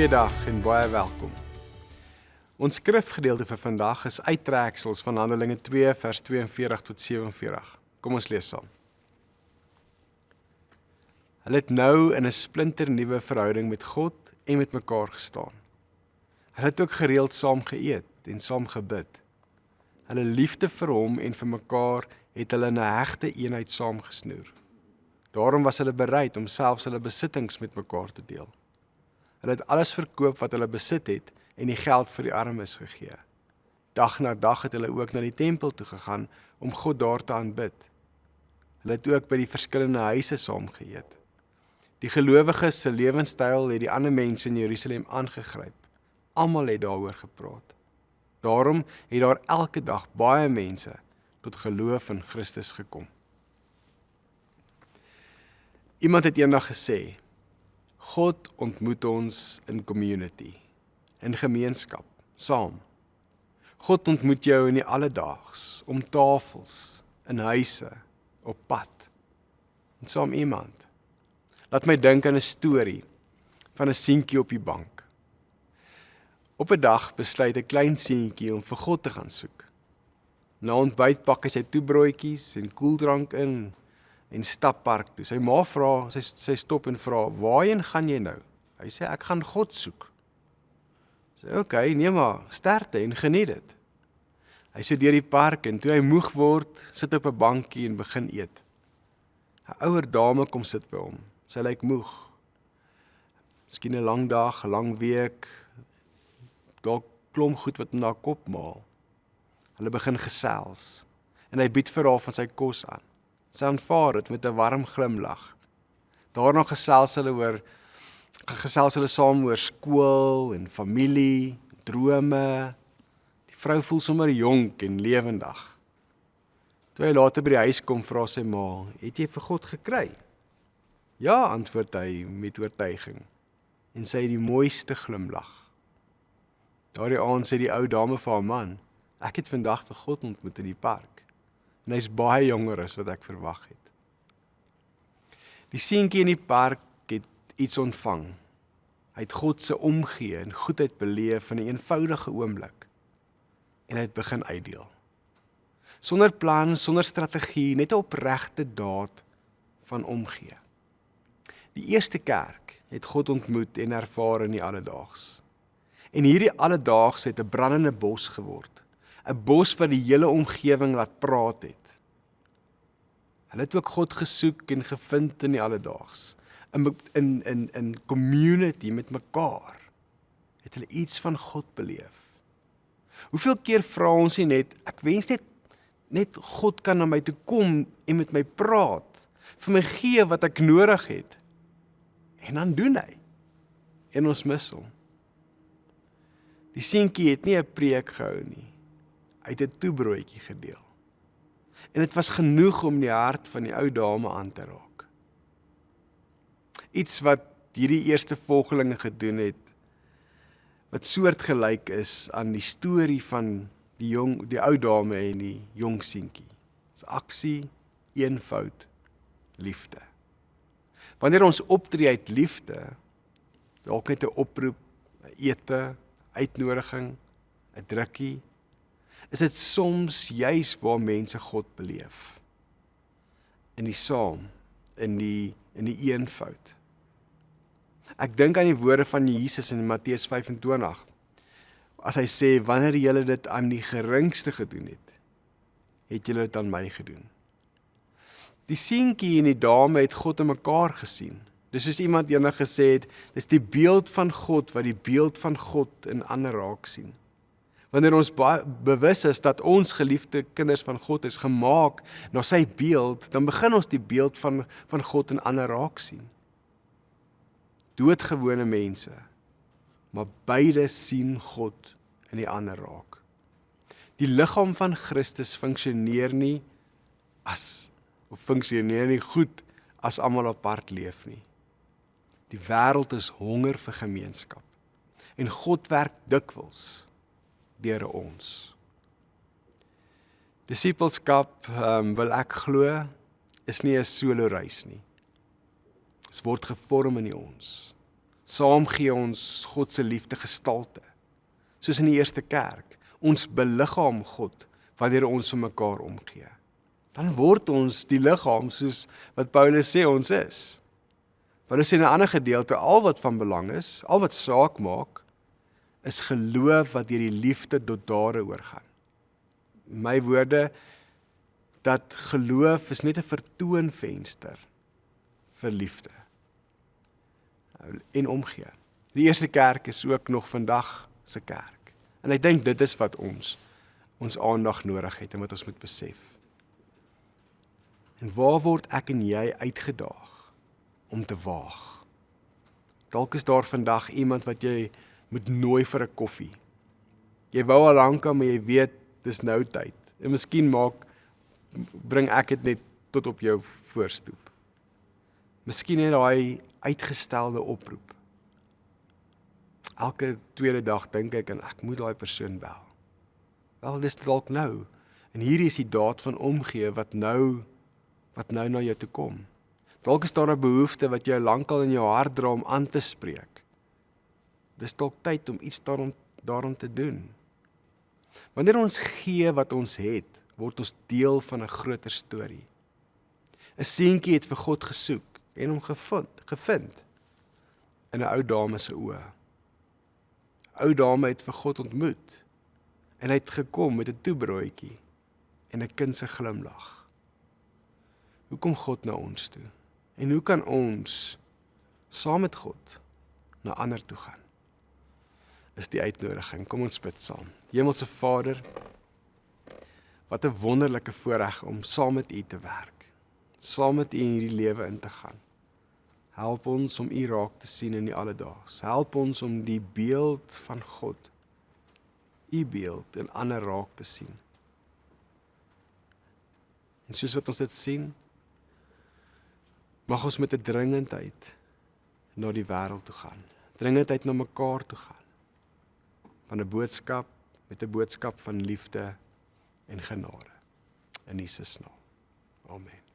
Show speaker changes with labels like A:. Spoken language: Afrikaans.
A: Goeiedag en baie welkom. Ons skrifgedeelte vir vandag is uittreksels van Handelinge 2 vers 42 tot 47. Kom ons lees saam. Hulle het nou in 'n splinternuwe verhouding met God en met mekaar gestaan. Hulle het ook gereeld saam geëet en saam gebid. Hulle liefde vir hom en vir mekaar het hulle in 'n hegte eenheid saamgesnoer. Daarom was hulle bereid om selfs hulle besittings met mekaar te deel. Hulle het alles verkoop wat hulle besit het en die geld vir die armes gegee. Dag na dag het hulle ook na die tempel toe gegaan om God daar te aanbid. Hulle het ook by die verskillende huise saam geëet. Die gelowiges se lewenstyl het die ander mense in Jerusalem aangegryp. Almal het daaroor gepraat. Daarom het daar elke dag baie mense tot geloof in Christus gekom. Iemand het eendag gesê, God ontmoet ons in community, in gemeenskap, saam. God ontmoet jou in die alledaags, om tafels, in huise, op pad, en saam iemand. Laat my dink aan 'n storie van 'n seentjie op die bank. Op 'n dag besluit 'n klein seentjie om vir God te gaan soek. Na ontbyt pak hy sy toebroodjies en koeldrank in en stap park toe. Sy ma vra, sy stop en vra, waarheen gaan jy nou? Hy sê, ek gaan God soek. Sy sê, okay, nee maar, sterkte en geniet dit. Hy so deur die park en toe hy moeg word, sit op 'n bankie en begin eet. 'n Ouer dame kom sit by hom. Sy lyk moeg. Miskien 'n lang dag, 'n lang week, dalk klomp goed wat in haar kop maal. Hulle begin gesels en hy bied vir haar van sy kos aan. Sy aanvaar dit met 'n warm glimlag. Daarna gesels hulle saam oor skool en familie, drome. Die vrou voel sommer jonk en lewendig. Toe hy later by die huis kom, vra sy ma, het jy vir God gekry? Ja, antwoord hy met oortuiging. En sy het die mooiste glimlag. Daardie aand sê die ou dame vir haar man, ek het vandag vir God ontmoet in die park. En hy's baie jonger as wat ek verwag het. Die seentjie in die park het iets ontvang. Hy het God se omgee en goedheid beleef in 'n eenvoudige oomblik. En hy het begin uitdeel. Sonder plan, sonder strategie, net 'n opregte daad van omgee. Die eerste kerk het God ontmoet en ervaar in die alledaags. En hierdie alledaags het 'n brandende bos geword. 'n Bos wat die hele omgewing laat praat het. Hulle het ook God gesoek en gevind in die alledaags. In community met mekaar. Het hulle iets van God beleef. Hoeveel keer vra ons nie net, ek wens net God kan na my toe kom en met my praat, vir my gee wat ek nodig het. En dan doen hy. En ons mis hom. Die seentjie het nie 'n preek gehou nie. Hy het 'n toebroodjie gedeel. En dit was genoeg om die hart van die ou dame aan te raak. Iets wat hierdie eerste volgelinge gedoen het, wat soortgelyk is aan die storie van die ou dame en die jong seentjie. Dis aksie, eenvoud, liefde. Wanneer ons optree uit liefde, dalk net 'n oproep, 'n ete, uitnodiging, 'n drukkie, is dit soms juis waar mense God beleef. In die saam, in die eenvoud. Ek dink aan die woorde van Jesus in Matteus 25, as hy sê, wanneer julle dit aan die geringste gedoen het julle dit aan my gedoen. Die seentjie en die dame het God in mekaar gesien. Dis soos iemand eendag gesê het, dis die beeld van God wat die beeld van God in ander raak sien. Wanneer ons bewus is dat ons geliefde kinders van God is gemaak na sy beeld, dan begin ons die beeld van God in ander raak sien. Doodgewone mense, maar beide sien God in die ander raak. Die liggaam van Christus funksioneer nie goed as almal apart leef nie. Die wêreld is honger vir gemeenskap. En God werk dikwels deur ons. Disippelskap, wil ek glo, is nie 'n solo reis nie. Dit word gevorm in ons. Saam gee ons God se liefde gestalte. Soos in die eerste kerk, ons beliggaam God wanneer ons vir mekaar omgee. Dan word ons die liggaam soos wat Paulus sê ons is. Paulus sê in 'n ander gedeelte, al wat van belang is, al wat saak maak, is geloof wat deur die liefde tot dade oorgaan. My woorde, dat geloof is net 'n vertoonvenster vir liefde. En omgee. Die eerste kerk is ook nog vandag se kerk. En ek dink dit is wat ons aandag nodig het en wat ons moet besef. En waar word ek en jy uitgedaag om te waag? Dalk is daar vandag iemand wat jy moet nooi vir 'n koffie. Jy wou al lank, maar jy weet dis nou tyd. En miskien bring ek dit net tot op jou voorstoep. Miskien het daai uitgestelde oproep. Elke tweede dag dink ek en ek moet daai persoon bel. Wel, dis dalk nou. En hierdie is die daad van omgee wat nou na jou toe kom. Dalk is daar 'n behoefte wat jy lankal in jou hart dra om aan te spreek. Dis dalk tyd om iets daarom te doen. Wanneer ons gee wat ons het, word ons deel van 'n groter storie. 'n Seentjie het vir God gesoek en hom gevind in 'n ou dame se oë. 'n Ou dame het vir God ontmoet en hy het gekom met 'n toebroodjie en 'n kind se glimlag. Hoe kom God na ons toe? En hoe kan ons saam met God na ander toe gaan? Is die uitnodiging. Kom ons bid saam. Hemelse Vader, wat 'n wonderlike voorreg om saam met U te werk. Saam met U in hierdie lewe in te gaan. Help ons om U raak te sien in die alledaags. Help ons om die beeld van God, U beeld in ander raak te sien. En soos wat ons dit sien, mag ons met 'n dringendheid na die wêreld toe gaan. Dringendheid na mekaar toe gaan. Met 'n boodskap van liefde en genade. In Jesus naam. Amen.